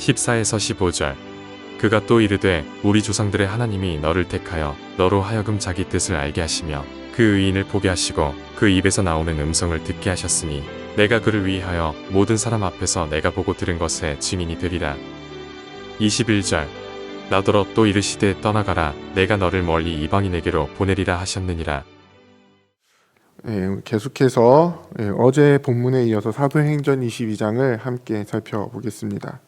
14에서 15절. 그가 또 이르되 우리 조상들의 하나님이 너를 택하여 너로 하여금 자기 뜻을 알게 하시며 그 의인을 보게 하시고 그 입에서 나오는 음성을 듣게 하셨으니 내가 그를 위하여 모든 사람 앞에서 내가 보고 들은 것에 증인이 되리라. 21절. 나더러 또 이르시되 떠나가라 내가 너를 멀리 이방인에게로 보내리라 하셨느니라. 계속해서 어제 본문에 이어서 사도행전 22장을 함께 살펴보겠습니다.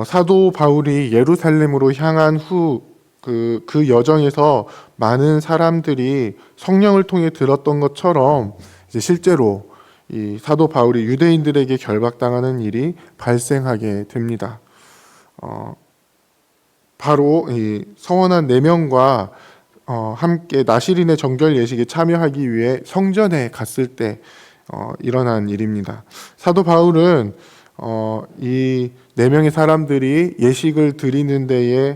사도 바울이 예루살렘으로 향한 후 그 여정에서 많은 사람들이 성령을 통해 들었던 것처럼 이제 실제로 이 사도 바울이 유대인들에게 결박당하는 일이 발생하게 됩니다. 바로 이 서원한 4명과 함께 나시린의 정결 예식에 참여하기 위해 성전에 갔을 때 일어난 일입니다. 사도 바울은 이 4명의 사람들이 예식을 드리는 데에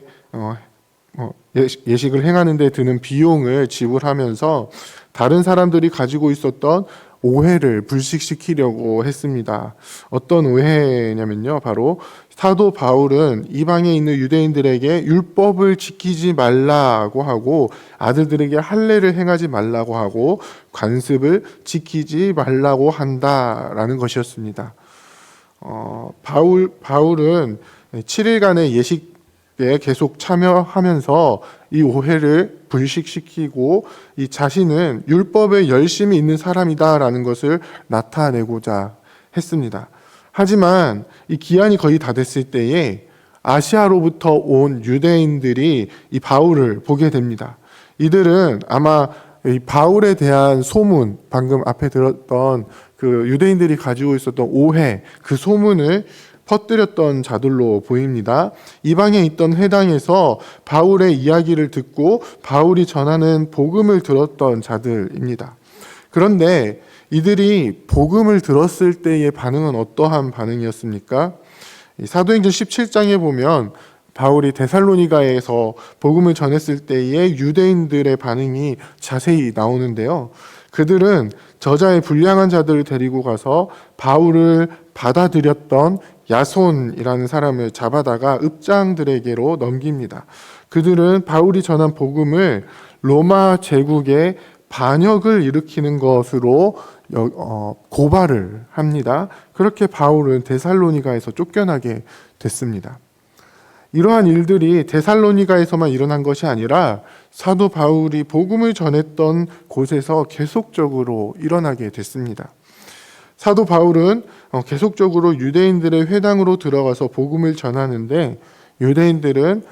예식을 행하는 데 드는 비용을 지불하면서 다른 사람들이 가지고 있었던 오해를 불식시키려고 했습니다. 어떤 오해냐면요, 바로 사도 바울은 이방에 있는 유대인들에게 율법을 지키지 말라고 하고 아들들에게 할례를 행하지 말라고 하고 관습을 지키지 말라고 한다라는 것이었습니다. 바울은 7일간의 예식에 계속 참여하면서 이 오해를 불식시키고 이 자신은 율법에 열심히 있는 사람이다라는 것을 나타내고자 했습니다. 하지만 이 기한이 거의 다 됐을 때에 아시아로부터 온 유대인들이 이 바울을 보게 됩니다. 이들은 아마 이 바울에 대한 소문, 방금 앞에 들었던 그 유대인들이 가지고 있었던 오해, 그 소문을 퍼뜨렸던 자들로 보입니다. 이방에 있던 회당에서 바울의 이야기를 듣고 바울이 전하는 복음을 들었던 자들입니다. 그런데 이들이 복음을 들었을 때의 반응은 어떠한 반응이었습니까? 사도행전 17장에 보면 바울이 데살로니가에서 복음을 전했을 때의 유대인들의 반응이 자세히 나오는데요. 그들은 저자의 불량한 자들을 데리고 가서 바울을 받아들였던 야손이라는 사람을 잡아다가 읍장들에게로 넘깁니다. 그들은 바울이 전한 복음을 로마 제국에 반역을 일으키는 것으로 고발을 합니다. 그렇게 바울은 데살로니가에서 쫓겨나게 됐습니다. 이러한 일들이 데살로니가에서만 일어난 것이 아니라 사도 바울이 복음을 전했던 곳에서 계속적으로 일어나게 됐습니다. 사도 바울은 계속적으로 유대인들의 회당으로 들어가서 복음을 전하는데 유대인들은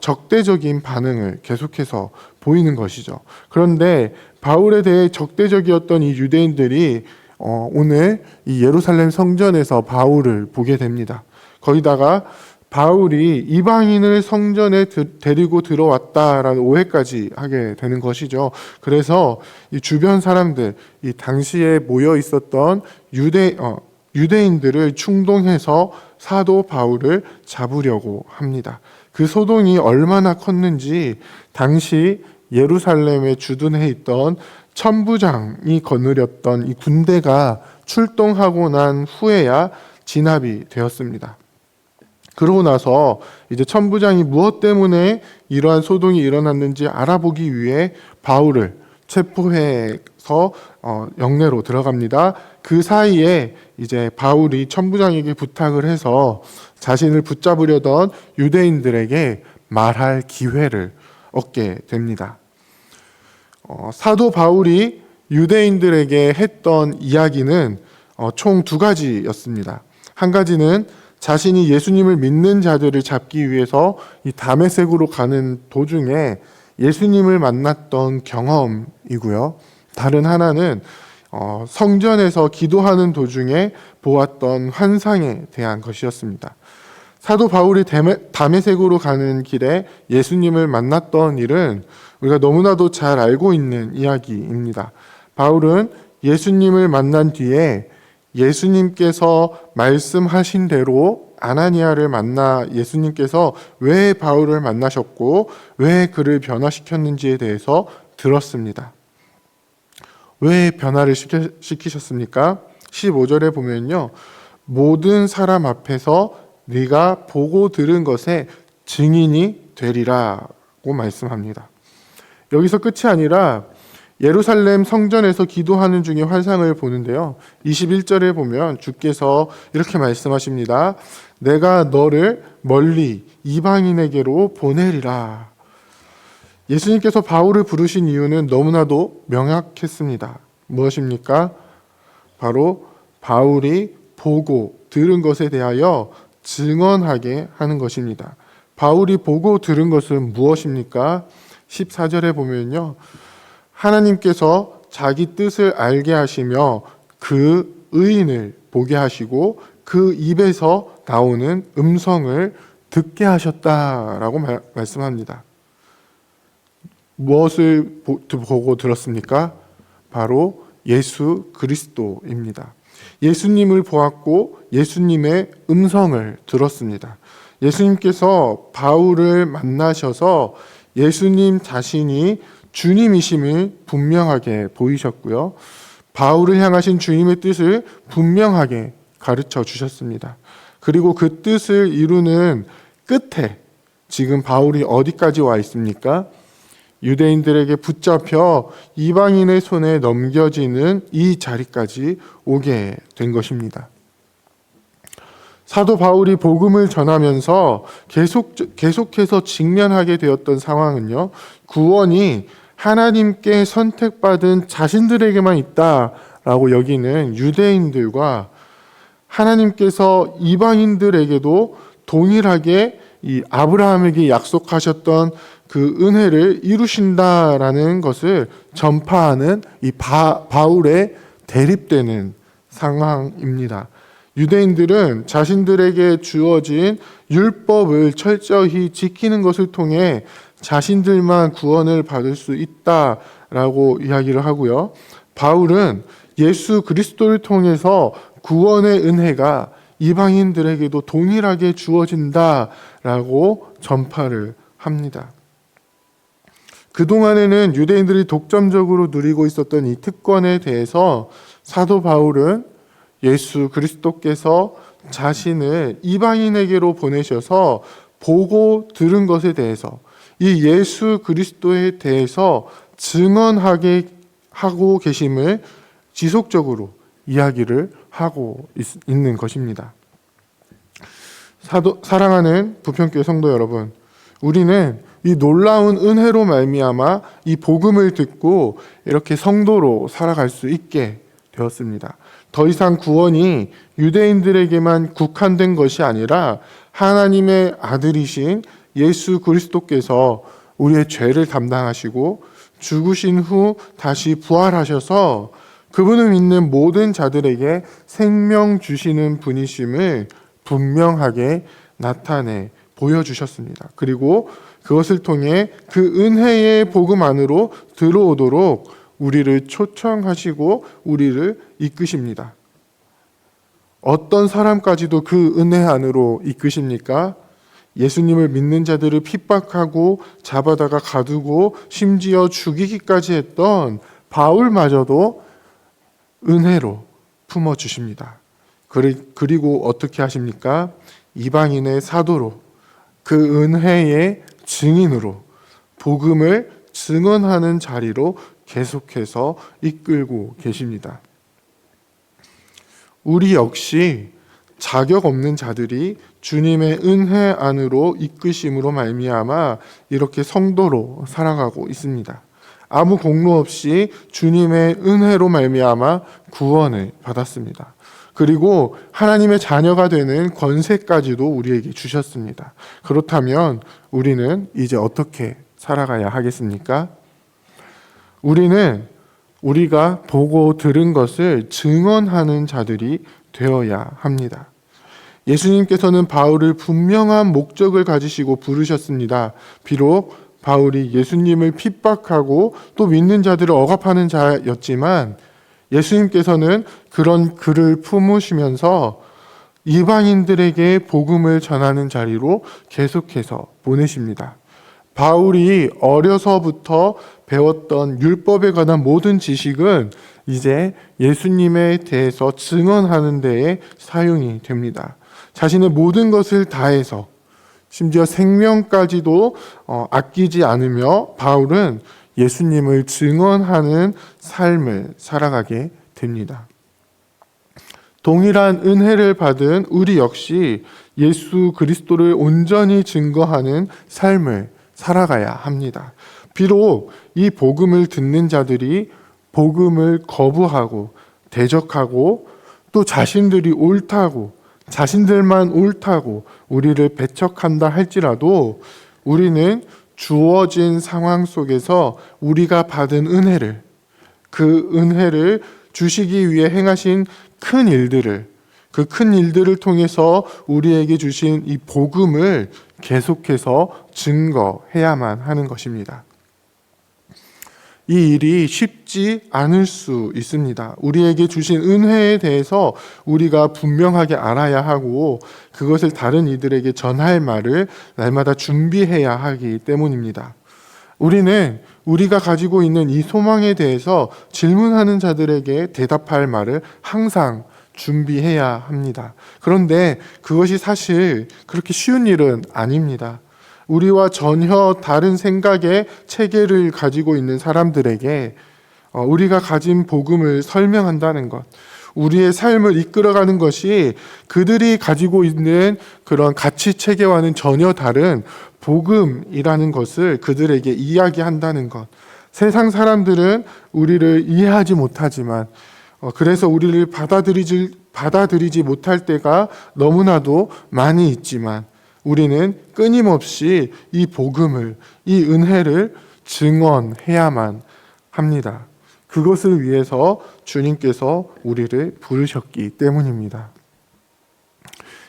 적대적인 반응을 계속해서 보이는 것이죠. 그런데 바울에 대해 적대적이었던 이 유대인들이 오늘 이 예루살렘 성전에서 바울을 보게 됩니다. 거기다가 바울이 이방인을 성전에 데리고 들어왔다라는 오해까지 하게 되는 것이죠. 그래서 이 주변 사람들, 이 당시에 모여 있었던 유대인들을 충동해서 사도 바울을 잡으려고 합니다. 그 소동이 얼마나 컸는지 당시 예루살렘에 주둔해 있던 천부장이 거느렸던 이 군대가 출동하고 난 후에야 진압이 되었습니다. 그러고 나서 이제 천부장이 무엇 때문에 이러한 소동이 일어났는지 알아보기 위해 바울을 체포해서 영내로 들어갑니다. 그 사이에 이제 바울이 천부장에게 부탁을 해서 자신을 붙잡으려던 유대인들에게 말할 기회를 얻게 됩니다. 사도 바울이 유대인들에게 했던 이야기는 총 2가지였습니다. 한 가지는 자신이 예수님을 믿는 자들을 잡기 위해서 이 다메섹으로 가는 도중에 예수님을 만났던 경험이고요. 다른 하나는 성전에서 기도하는 도중에 보았던 환상에 대한 것이었습니다. 사도 바울이 다메섹으로 가는 길에 예수님을 만났던 일은 우리가 너무나도 잘 알고 있는 이야기입니다. 바울은 예수님을 만난 뒤에 예수님께서 말씀하신 대로 아나니아를 만나 예수님께서 왜 바울을 만나셨고 왜 그를 변화시켰는지에 대해서 들었습니다. 왜 변화를 시키셨습니까? 15절에 보면요. 모든 사람 앞에서 네가 보고 들은 것에 증인이 되리라고 말씀합니다. 여기서 끝이 아니라 예루살렘 성전에서 기도하는 중에 환상을 보는데요. 21절에 보면 주께서 이렇게 말씀하십니다. 내가 너를 멀리 이방인에게로 보내리라. 예수님께서 바울을 부르신 이유는 너무나도 명확했습니다. 무엇입니까? 바로 바울이 보고 들은 것에 대하여 증언하게 하는 것입니다. 바울이 보고 들은 것은 무엇입니까? 14절에 보면요. 하나님께서 자기 뜻을 알게 하시며 그 의인을 보게 하시고 그 입에서 나오는 음성을 듣게 하셨다라고 말씀합니다. 무엇을 보고 들었습니까? 바로 예수 그리스도입니다. 예수님을 보았고 예수님의 음성을 들었습니다. 예수님께서 바울을 만나셔서 예수님 자신이 주님이심을 분명하게 보이셨고요. 바울을 향하신 주님의 뜻을 분명하게 가르쳐 주셨습니다. 그리고 그 뜻을 이루는 끝에 지금 바울이 어디까지 와 있습니까? 유대인들에게 붙잡혀 이방인의 손에 넘겨지는 이 자리까지 오게 된 것입니다. 사도 바울이 복음을 전하면서 계속해서 직면하게 되었던 상황은요, 구원이 하나님께 선택받은 자신들에게만 있다라고 여기는 유대인들과 하나님께서 이방인들에게도 동일하게 이 아브라함에게 약속하셨던 그 은혜를 이루신다라는 것을 전파하는 이 바울에 대립되는 상황입니다. 유대인들은 자신들에게 주어진 율법을 철저히 지키는 것을 통해 자신들만 구원을 받을 수 있다라고 이야기를 하고요. 바울은 예수 그리스도를 통해서 구원의 은혜가 이방인들에게도 동일하게 주어진다라고 전파를 합니다. 그동안에는 유대인들이 독점적으로 누리고 있었던 이 특권에 대해서 사도 바울은 예수 그리스도께서 자신을 이방인에게로 보내셔서 보고 들은 것에 대해서 이 예수 그리스도에 대해서 증언하게 하고 계심을 지속적으로 이야기를 하고 있는 것입니다. 사랑하는 부평교회 성도 여러분, 우리는 이 놀라운 은혜로 말미암아 이 복음을 듣고 이렇게 성도로 살아갈 수 있게 되었습니다. 더 이상 구원이 유대인들에게만 국한된 것이 아니라 하나님의 아들이신 예수 그리스도께서 우리의 죄를 담당하시고 죽으신 후 다시 부활하셔서 그분을 믿는 모든 자들에게 생명 주시는 분이심을 분명하게 나타내 보여주셨습니다. 그리고 그것을 통해 그 은혜의 복음 안으로 들어오도록 우리를 초청하시고 우리를 이끄십니다. 어떤 사람까지도 그 은혜 안으로 이끄십니까? 예수님을 믿는 자들을 핍박하고 잡아다가 가두고 심지어 죽이기까지 했던 바울마저도 은혜로 품어주십니다. 그리고 어떻게 하십니까? 이방인의 사도로 그 은혜의 증인으로 복음을 증언하는 자리로 계속해서 이끌고 계십니다. 우리 역시 자격 없는 자들이 주님의 은혜 안으로 이끄심으로 말미암아 이렇게 성도로 살아가고 있습니다. 아무 공로 없이 주님의 은혜로 말미암아 구원을 받았습니다. 그리고 하나님의 자녀가 되는 권세까지도 우리에게 주셨습니다. 그렇다면 우리는 이제 어떻게 살아가야 하겠습니까? 우리는 우리가 보고 들은 것을 증언하는 자들이 되어야 합니다. 예수님께서는 바울을 분명한 목적을 가지시고 부르셨습니다. 비록 바울이 예수님을 핍박하고 또 믿는 자들을 억압하는 자였지만 예수님께서는 그런 그를 품으시면서 이방인들에게 복음을 전하는 자리로 계속해서 보내십니다. 바울이 어려서부터 배웠던 율법에 관한 모든 지식은 이제 예수님에 대해서 증언하는 데에 사용이 됩니다. 자신의 모든 것을 다해서 심지어 생명까지도 아끼지 않으며 바울은 예수님을 증언하는 삶을 살아가게 됩니다. 동일한 은혜를 받은 우리 역시 예수 그리스도를 온전히 증거하는 삶을 살아가야 합니다. 비록 이 복음을 듣는 자들이 복음을 거부하고 대적하고 또 자신들이 옳다고, 자신들만 옳다고 우리를 배척한다 할지라도 우리는 주어진 상황 속에서 우리가 받은 은혜를, 그 은혜를 주시기 위해 행하신 큰 일들을, 그 큰 일들을 통해서 우리에게 주신 이 복음을 계속해서 증거해야만 하는 것입니다. 이 일이 쉽지 않을 수 있습니다. 우리에게 주신 은혜에 대해서 우리가 분명하게 알아야 하고 그것을 다른 이들에게 전할 말을 날마다 준비해야 하기 때문입니다. 우리는 우리가 가지고 있는 이 소망에 대해서 질문하는 자들에게 대답할 말을 항상 준비해야 합니다. 그런데 그것이 사실 그렇게 쉬운 일은 아닙니다. 우리와 전혀 다른 생각의 체계를 가지고 있는 사람들에게 우리가 가진 복음을 설명한다는 것, 우리의 삶을 이끌어가는 것이 그들이 가지고 있는 그런 가치 체계와는 전혀 다른 복음이라는 것을 그들에게 이야기한다는 것. 세상 사람들은 우리를 이해하지 못하지만 그래서 우리를 받아들이지 못할 때가 너무나도 많이 있지만 우리는 끊임없이 이 복음을, 이 은혜를 증언해야만 합니다. 그것을 위해서 주님께서 우리를 부르셨기 때문입니다.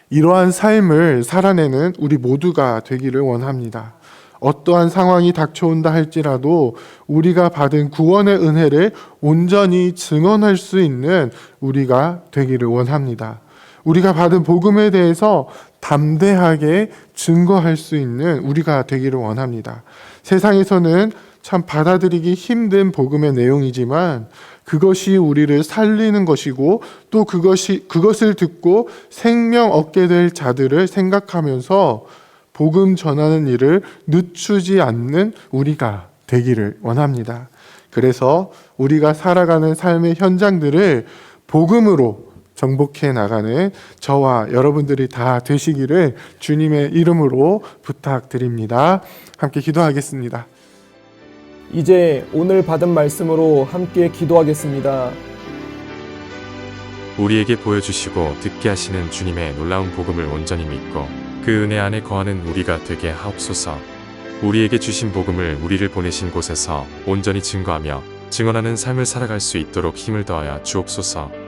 이러한 삶을 살아내는 우리 모두가 되기를 원합니다. 어떠한 상황이 닥쳐온다 할지라도 우리가 받은 구원의 은혜를 온전히 증언할 수 있는 우리가 되기를 원합니다. 우리가 받은 복음에 대해서 담대하게 증거할 수 있는 우리가 되기를 원합니다. 세상에서는 참 받아들이기 힘든 복음의 내용이지만 그것이 우리를 살리는 것이고 또 그것을 듣고 생명 얻게 될 자들을 생각하면서 복음 전하는 일을 늦추지 않는 우리가 되기를 원합니다. 그래서 우리가 살아가는 삶의 현장들을 복음으로 정복해 나가는 저와 여러분들이 다 되시기를 주님의 이름으로 부탁드립니다. 함께 기도하겠습니다. 이제 오늘 받은 말씀으로 함께 기도하겠습니다. 우리에게 보여주시고 듣게 하시는 주님의 놀라운 복음을 온전히 믿고 그 은혜 안에 거하는 우리가 되게 하옵소서. 우리에게 주신 복음을 우리를 보내신 곳에서 온전히 증거하며 증언하는 삶을 살아갈 수 있도록 힘을 더하여 주옵소서.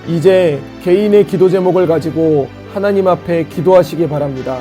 이제 개인의 기도 제목을 가지고 하나님 앞에 기도하시기 바랍니다.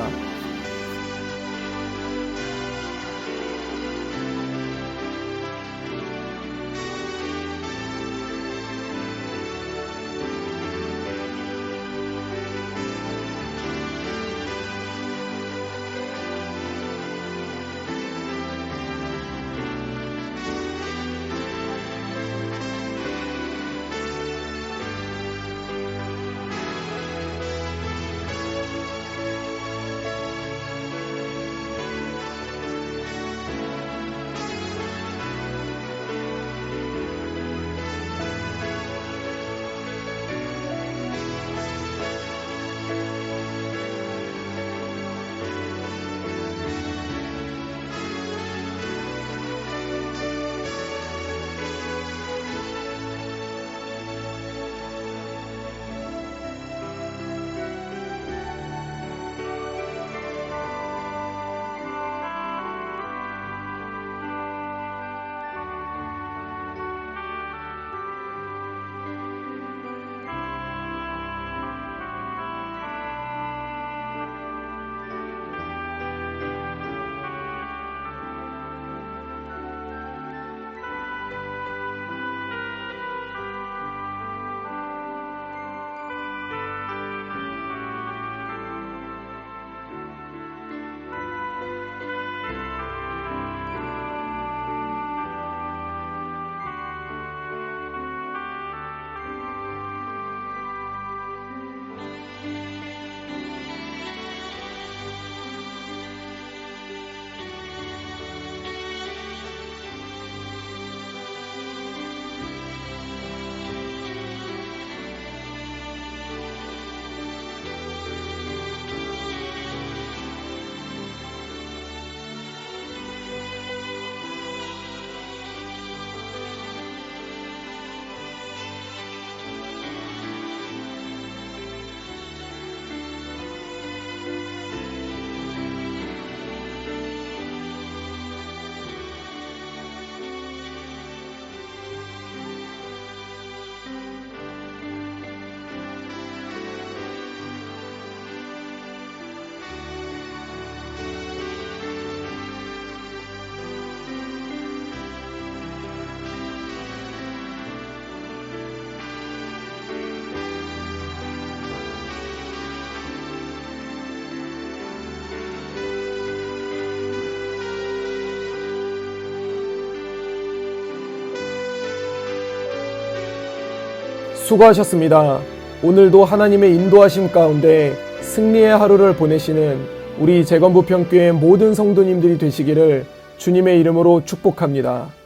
수고하셨습니다. 오늘도 하나님의 인도하심 가운데 승리의 하루를 보내시는 우리 재건부평교회 모든 성도님들이 되시기를 주님의 이름으로 축복합니다.